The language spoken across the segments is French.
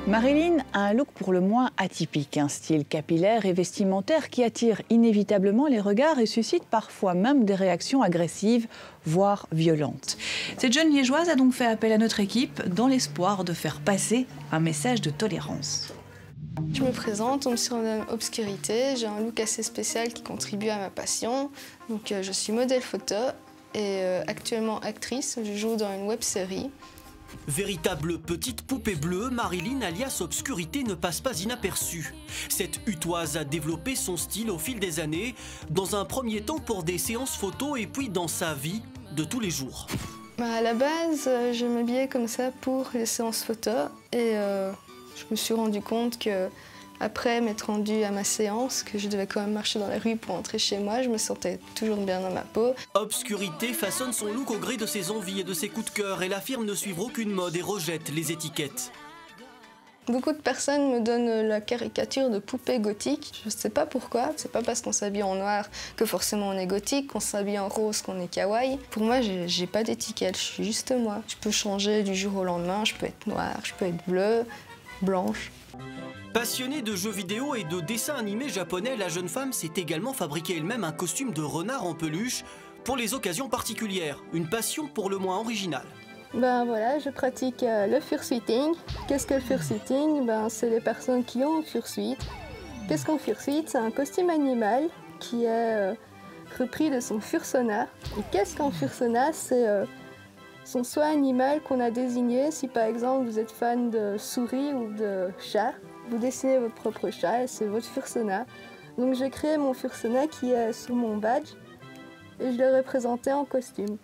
Marilyn a un look pour le moins atypique, un style capillaire et vestimentaire qui attire inévitablement les regards et suscite parfois même des réactions agressives, voire violentes. Cette jeune liégeoise a donc fait appel à notre équipe dans l'espoir de faire passer un message de tolérance. Je me présente, on me surnomme Obscurité, j'ai un look assez spécial qui contribue à ma passion. Donc, je suis modèle photo et actuellement actrice, je joue dans une web-série. Véritable petite poupée bleue, Marilyn alias Obscurité ne passe pas inaperçue. Cette hutoise a développé son style au fil des années, dans un premier temps pour des séances photos et puis dans sa vie de tous les jours. À la base, je m'habillais comme ça pour les séances photos et je me suis rendu compte que après m'être rendue à ma séance, que je devais quand même marcher dans la rue pour rentrer chez moi, je me sentais toujours bien dans ma peau. Obscurité façonne son look au gré de ses envies et de ses coups de cœur. Elle affirme ne suivre aucune mode et rejette les étiquettes. Beaucoup de personnes me donnent la caricature de poupée gothique. Je ne sais pas pourquoi, c'est pas parce qu'on s'habille en noir que forcément on est gothique, qu'on s'habille en rose qu'on est kawaii. Pour moi, j'ai pas d'étiquette, je suis juste moi. Je peux changer du jour au lendemain, je peux être noire, je peux être bleue, blanche. Passionnée de jeux vidéo et de dessins animés japonais, la jeune femme s'est également fabriqué elle-même un costume de renard en peluche pour les occasions particulières. Une passion pour le moins originale. Ben voilà, je pratique le fursuiting. Qu'est-ce que le fursuiting? C'est les personnes qui ont un fursuit. Qu'est-ce qu'un fursuit? C'est un costume animal qui est repris de son fursona. Et qu'est-ce qu'un fursona? C'est son soi animal qu'on a désigné. Si par exemple vous êtes fan de souris ou de chat, vous dessinez votre propre chat et c'est votre fursona. Donc j'ai créé mon fursona qui est sur mon badge et je l'ai représenté en costume.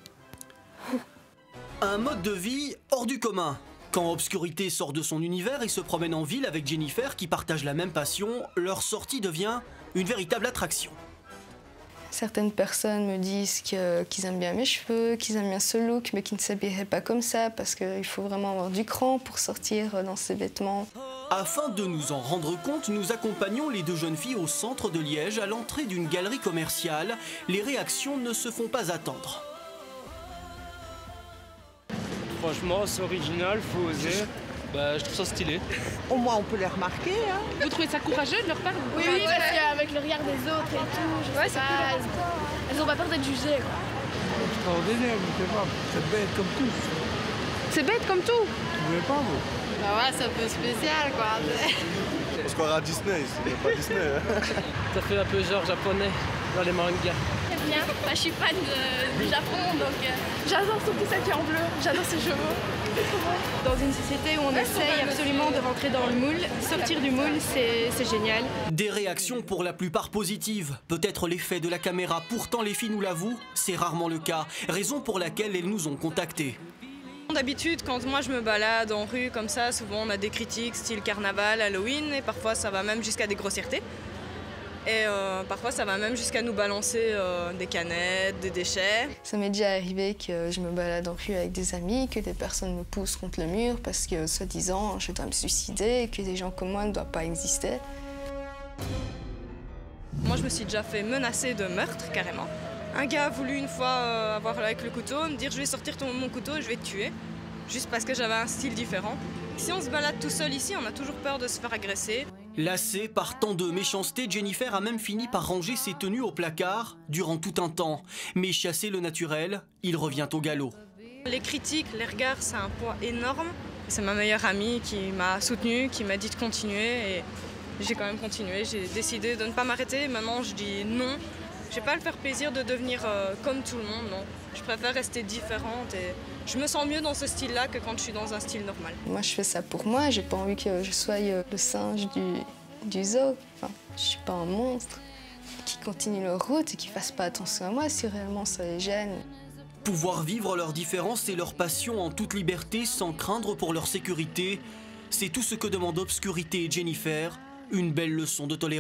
Un mode de vie hors du commun. Quand Obscurité sort de son univers et se promène en ville avec Jennifer qui partage la même passion, leur sortie devient une véritable attraction. Certaines personnes me disent qu'ils aiment bien mes cheveux, qu'ils aiment bien ce look, mais qu'ils ne s'habilleraient pas comme ça parce qu'il faut vraiment avoir du cran pour sortir dans ces vêtements. Afin de nous en rendre compte, nous accompagnons les deux jeunes filles au centre de Liège, à l'entrée d'une galerie commerciale. Les réactions ne se font pas attendre. Franchement, c'est original, faut oser. Je trouve ça stylé. Au moins, on peut les remarquer. Hein. Vous trouvez ça courageux de leur part? Oui, parce qu'avec le regard des autres et tout, je sais pas, elles n'ont pas peur d'être jugées. Extraordinaire, je sais pas. C'est bête comme tout. C'est bête comme tout. Vous voulez pas, vous? Bah ouais, c'est un peu spécial, quoi. On se croirait à Disney ici, il n'y a pas Disney. Ça fait un peu genre japonais dans les mangas. C'est bien, je suis fan du Japon, donc j'adore surtout ça qui est en bleu, j'adore ces cheveux. Dans une société où on essaye absolument de rentrer dans le moule, sortir du moule, c'est génial. Des réactions pour la plupart positives. Peut-être l'effet de la caméra. Pourtant, les filles nous l'avouent, c'est rarement le cas. Raison pour laquelle elles nous ont contactés. D'habitude, quand moi je me balade en rue comme ça, souvent on a des critiques style carnaval, Halloween, et parfois ça va même jusqu'à des grossièretés. Et parfois ça va même jusqu'à nous balancer des canettes, des déchets. Ça m'est déjà arrivé que je me balade en rue avec des amis, que des personnes me poussent contre le mur parce que, soi-disant, je dois me suicider et que des gens comme moi ne doivent pas exister. Moi je me suis déjà fait menacer de meurtre, carrément. Un gars a voulu une fois avoir avec le couteau, me dire je vais sortir mon couteau et je vais te tuer. Juste parce que j'avais un style différent. Si on se balade tout seul ici, on a toujours peur de se faire agresser. Lassée par tant de méchanceté, Jennifer a même fini par ranger ses tenues au placard durant tout un temps. Mais chasser le naturel, il revient au galop. Les critiques, les regards, c'est un poids énorme. C'est ma meilleure amie qui m'a soutenue, qui m'a dit de continuer. Et j'ai quand même continué. J'ai décidé de ne pas m'arrêter. Maintenant, je dis non. Je vais pas le faire plaisir de devenir comme tout le monde, non. Je préfère rester différente et je me sens mieux dans ce style-là que quand je suis dans un style normal. Moi, je fais ça pour moi. J'ai pas envie que je sois le singe du zoo. Enfin, je suis pas un monstre qui continue leur route et qui fasse pas attention à moi si réellement ça les gêne. Pouvoir vivre leurs différences et leurs passions en toute liberté sans craindre pour leur sécurité, c'est tout ce que demandent Obscurité et Jennifer, une belle leçon de tolérance.